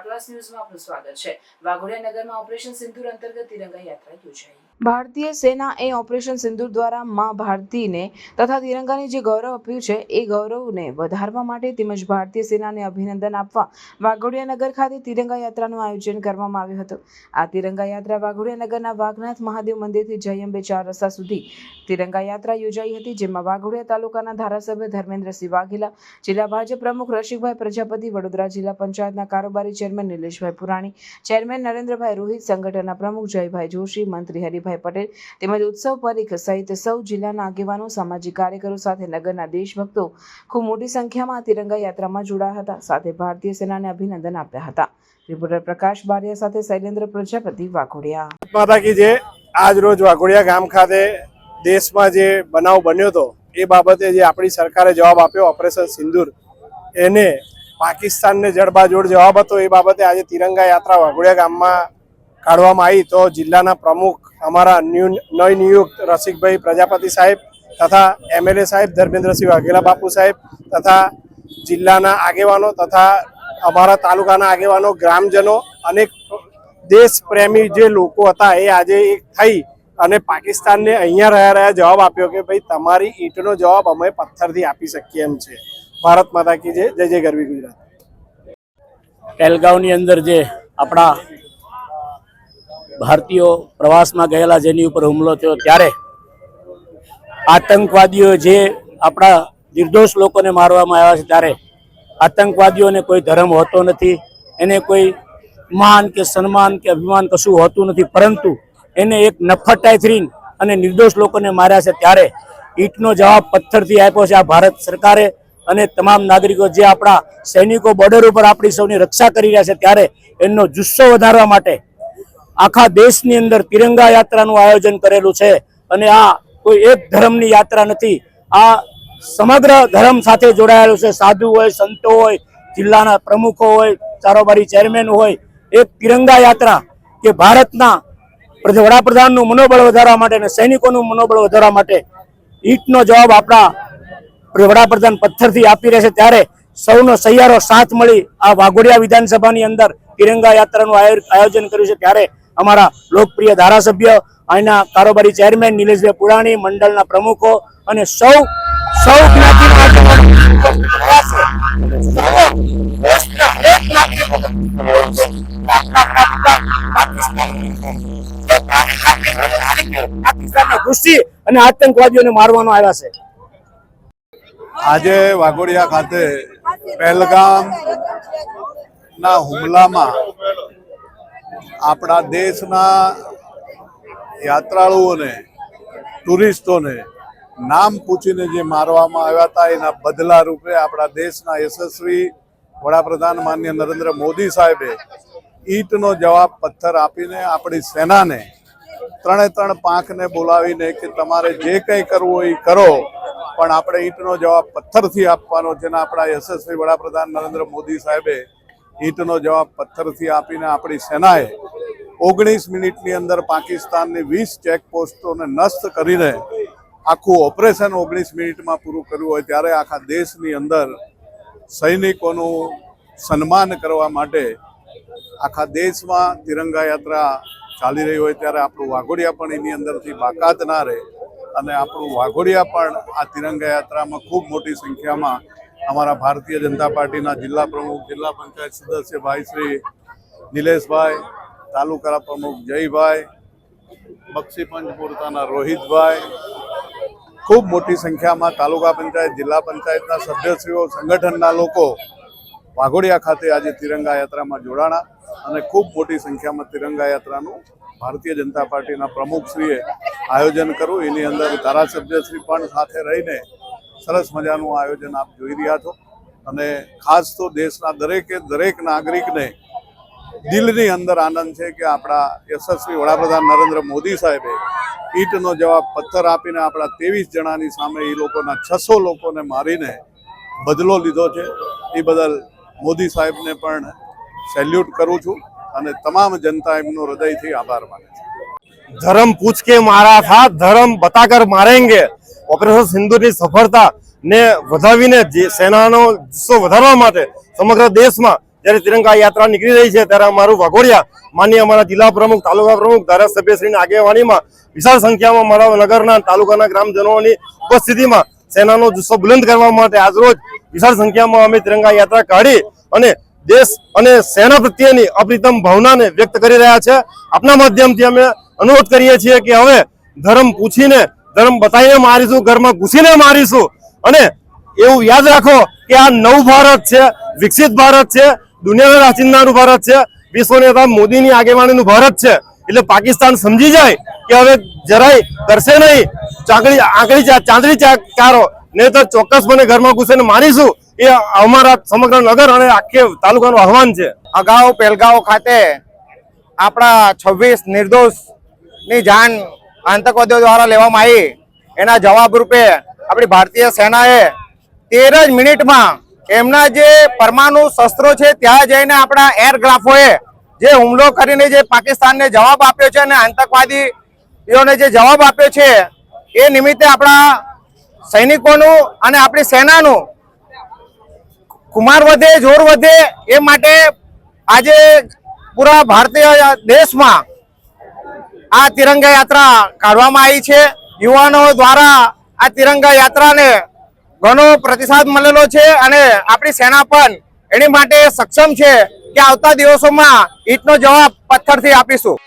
Plus ન્યૂઝમાં આપનું સ્વાગત છે। વાઘોડિયા નગરમાં ઓપરેશન સિંદૂર અંતર્ગત તિરંગા યાત્રા યોજાઈ। ભારતીય સેનાએ ઓપરેશન સિંદૂર દ્વારા માં ભારતીને તથા તિરંગાને જે ગૌરવ આપ્યું છે એ ગૌરવને વધારવા માટે તેમજ ભારતીય સેનાને અભિનંદન આપવા વાઘોડિયા નગર ખાતે તિરંગા યાત્રાનું આયોજન કરવામાં આવ્યું હતું। આ તિરંગા યાત્રા વાઘોડિયા નગરના વાઘનાથ મહાદેવ મંદિરથી જય અંબે 4 રસ્તા સુધી તિરંગા યાત્રા યોજાઈ હતી, જેમાં વાઘોડિયા તાલુકાના ધારાસભ્ય ધર્મેન્દ્રસિંહ વાઘેલા, જિલ્લા ભાજપ પ્રમુખ રસિકભાઈ પ્રજાપતિ, વડોદરા જિલ્લા પંચાયતના કારોબારી ચેરમેન નિલેશભાઈ પુરાણી, ચેરમેન નરેન્દ્રભાઈ રોહિત, સંગઠનના પ્રમુખ જયભાઈ જોશી, મંત્રી હરિભાઈ પટેલ તેમજ ઉત્સવ પરીખ સહિત સૌ જિલ્લાના આગેવાનો, સામાજિક કાર્યકરો સાથે નગરના દેશભક્તો ખૂબ મોટી સંખ્યામાં તિરંગા યાત્રામાં જોડાયા હતા, સાથે ભારતીય સેનાને અભિનંદન આપ્યા હતા। રિપોર્ટર પ્રકાશ બારિયા સાથે શૈલેન્દ્ર પ્રજાપતિ, વાઘોડિયા। માતા કી જય। આજ રોજ વાઘોડિયા ગામ ખાતે દેશમાં જે બનાવ બન્યો હતો એ બાબતે જે આપણી સરકારે જવાબ આપ્યો ઓપરેશન સિંદૂર, એને પાકિસ્તાનને જડબાજોડ જવાબ હતો એ બાબતે આજે તિરંગા યાત્રા વાઘોડિયા ગામમાં કાઢવામાં આવી। તો જિલ્લાના પ્રમુખ અમારા નવનિયુક્ત રસિકભાઈ પ્રજાપતિ સાહેબ તથા એમએલએ સાહેબ ધર્મેન્દ્રસિંહ વાઘેલા બાપુ સાહેબ તથા જિલ્લાના આગેવાનો તથા અમારા તાલુકાના આગેવાનો, ગ્રામજનો, અનેક દેશ પ્રેમી જે લોકો હતા એ આજે એક થઈ અને પાકિસ્તાનને અહીંયા રહ્યા જવાબ આપ્યો કે ભાઈ તમારી ઈંટનો જવાબ અમે પથ્થરથી આપી શકીએ એમ છે। ભારત માતા કી જય। જય જય ગરવી ગુજરાત। પહેલગાંવની અંદર જે આપણા ભારતીયો પ્રવાસમાં ગયેલા જેની ઉપર હુમલો થયો ત્યારે આતંકવાદીઓ જે આપણા નિર્દોષ લોકોને મારવામાં આવ્યા છે, ત્યારે આતંકવાદીઓને કોઈ ધર્મ હોતો નથી, એને કોઈ માન કે સન્માન કે અભિમાન કશું હોતું નથી, પરંતુ એને એક નફટાઈથી અને નિર્દોષ લોકોને માર્યા છે। ત્યારે ઈંટનો જવાબ પથ્થરથી આપ્યો છે આ ભારત સરકારે અને તમામ નાગરિકો જે આપણા સૈનિકો બોર્ડર ઉપર આપણી સૌની રક્ષા કરી રહ્યા છે, ત્યારે એનો જુસ્સો વધારવા માટે આખા દેશની અંદર તિરંગા યાત્રાનું આયોજન કરેલું છે। અને આ કોઈ એક ધર્મની યાત્રા નથી, આ સમગ્ર ધર્મ સાથે જોડાયેલું છે। સાધુ હોય, સંતો હોય, જિલ્લાના પ્રમુખો હોય, કારોબારી ચેરમેન હોય, એક તિરંગા યાત્રા કે ભારતના વડાપ્રધાનનું મનોબળ વધારવા માટે અને સૈનિકોનું મનોબળ વધારવા માટે ઈંટનો જવાબ આપણા વડાપ્રધાન પથ્થરથી આપી રહ્યા છે, ત્યારે સૌનો સહિયારો સાથ મળી આ વાઘોડિયા વિધાનસભાની અંદર તિરંગા યાત્રાનું આયોજન કર્યું છે। ત્યારે અમારા લોકપ્રિય ધારાસભ્ય, અહીંના કારોબારી ચેરમેન નિલેશભાઈ પુરાણી, મંડળના પ્રમુખો અને સૌ ઘુસી અને આતંકવાદીઓને મારવાનો આવ્યા છે। આજે વાઘોડિયા ખાતે પહેલગામ ના હુમલામાં આપણા દેશના યાત્રાળુઓને, ટુરિસ્ટોને નામ પૂછીને જે મારવામાં આવ્યા હતા એના બદલા રૂપે આપણા દેશના યશસ્વી વડાપ્રધાન માનનીય નરેન્દ્ર મોદી સાહેબે ઈંટનો જવાબ પથ્થર આપીને આપણી સેનાને 3 પાંખને બોલાવીને કે તમારે જે કંઈ કરવું હોય એ કરો, પણ આપણે ઈંટનો જવાબ પથ્થરથી આપવાનો છે ને આપણા યશસ્વી વડાપ્રધાન નરેન્દ્ર મોદી સાહેબે ઈંટનો જવાબ પથ્થરથી આપીને આપણી સેનાએ 19 મિનિટની અંદર પાકિસ્તાનની 20 ચેકપોસ્ટોને નષ્ટ કરીને આખું ઓપરેશન 19 મિનિટમાં પૂરું કર્યું હોય, ત્યારે આખા દેશની અંદર સૈનિકોનું સન્માન કરવા માટે આખા દેશમાં તિરંગા યાત્રા ચાલી રહી હોય, ત્યારે આપણું વાઘોડિયા પણ એની અંદરથી બાકાત ના રહે અને આપણું વાઘોડિયા પણ આ તિરંગા યાત્રામાં ખૂબ મોટી સંખ્યામાં અમારા ભારતીય જનતા પાર્ટીના જિલ્લા પ્રમુખ, જિલ્લા પંચાયત સદસ્ય ભાઈ શ્રી નિલેશભાઈ, તાલુકા પ્રમુખ જયભાઈ, બક્ષીપંચ પોરતાના રોહિતભાઈ, ખૂબ મોટી સંખ્યામાં તાલુકા પંચાયત, જિલ્લા પંચાયતના સભ્યશ્રીઓ, સંગઠનના લોકો વાઘોડિયા ખાતે આજે તિરંગા યાત્રામાં જોડાણા અને ખૂબ મોટી સંખ્યામાં તિરંગા યાત્રાનું ભારતીય જનતા પાર્ટીના પ્રમુખશ્રીએ આયોજન કર્યું। એની અંદર ધારાસભ્યશ્રી પણ સાથે રહીને સરસ મજાનું આયોજન આપ જોઈ રહ્યા છો અને ખાસ તો દેશના દરેક નાગરિકને દિલની અંદર આનંદ છે કે આપણા યશસ્વી વડાપ્રધાન નરેન્દ્ર મોદી સાહેબે ઈંટનો જવાબ પથ્થર આપીને આપણા 23 જણાની સામે એ લોકોના 600 લોકોને મારીને બદલો લીધો છે। એ બદલ મોદી સાહેબને પણ સેલ્યુટ કરું છું અને તમામ જનતા એમનો હૃદયથી આભાર માને છે। धर्म पूछ के मारा था, धर्म बताकर मारेंगे। ऑपरेशन सिंदूરની સફળતા ને વધાવીને સેનાનો જુસ્સો વધારવા માટે સમગ્ર દેશમાં જ્યારે તિરંગા યાત્રા નીકળી રહી છે ત્યારે અમારું વાઘોડિયા માનનીય અમારા જિલ્લા પ્રમુખ, તાલુકા પ્રમુખ, ધારાસભ્યશ્રીની આગેવાનીમાં વિશાળ સંખ્યામાં મારા નગરના તાલુકાના ગ્રામજનોની ઉપસ્થિતિમાં સેનાનો જુસ્સો બુલંદ કરવા માટે આજરોજ વિશાળ સંખ્યામાં અમે તિરંગા યાત્રા કાઢી અને દેશ અને સેના પ્રત્યેની અપ્રિતમ ભાવનાને વ્યક્ત કરી રહ્યા છે. આપના માધ્યમથી અમે અનુરોધ કરીએ છીએ કે હવે ધર્મ પૂછીને, ધર્મ બતાવીને મારીશું, ઘરમાં ઘૂસીને મારીશું. અને એવું યાદ રાખો કે આ નવું ભારત છે, વિકસિત ભારત છે, દુનિયાના રાચિંદાનું ભારત છે, વિશ્વ નેતા મોદીની આગેવાનીનું ભારત છે. એટલે પાકિસ્તાન સમજી જાય કે હવે જરાય કરશે નહીં ચાંદડી ચારો, નહીં તો ચોક્કસપણે ઘરમાં ઘૂસીને મારીશું. એ અમારા સમગ્ર નગર અને આખે તાલુકાનું આહવાન છે. અગાઉ પહેલગાંવ ખાતે આપણા 26 નિર્દોષની જાન આતંકવાદીઓ દ્વારા લેવામાં આવી. એના જવાબ રૂપે આપણી ભારતીય સેનાએ 13 જ મિનિટમાં એમના જે પરમાણુ શસ્ત્રો છે ત્યાં જઈને આપણા એરક્રાફ્ટોએ જે હુમલો કરીને જે પાકિસ્તાનને જવાબ આપ્યો છે અને આતંકવાદીઓને જે જવાબ આપ્યો છે એ નિમિત્તે આપણા સૈનિકોનું અને આપણી સેનાનું કુમાર વધે, જોર વધે એ માટે આજે પૂરા ભારતીય દેશમાં આ તિરંગા યાત્રા કાઢવામાં આવી છે. યુવાનો દ્વારા આ તિરંગા યાત્રાને ઘણો પ્રતિસાદ મળેલો છે અને આપણી સેના પણ એની માટે સક્ષમ છે કે આવતા દિવસોમાં ઈંટનો જવાબ પથ્થરથી આપીશું.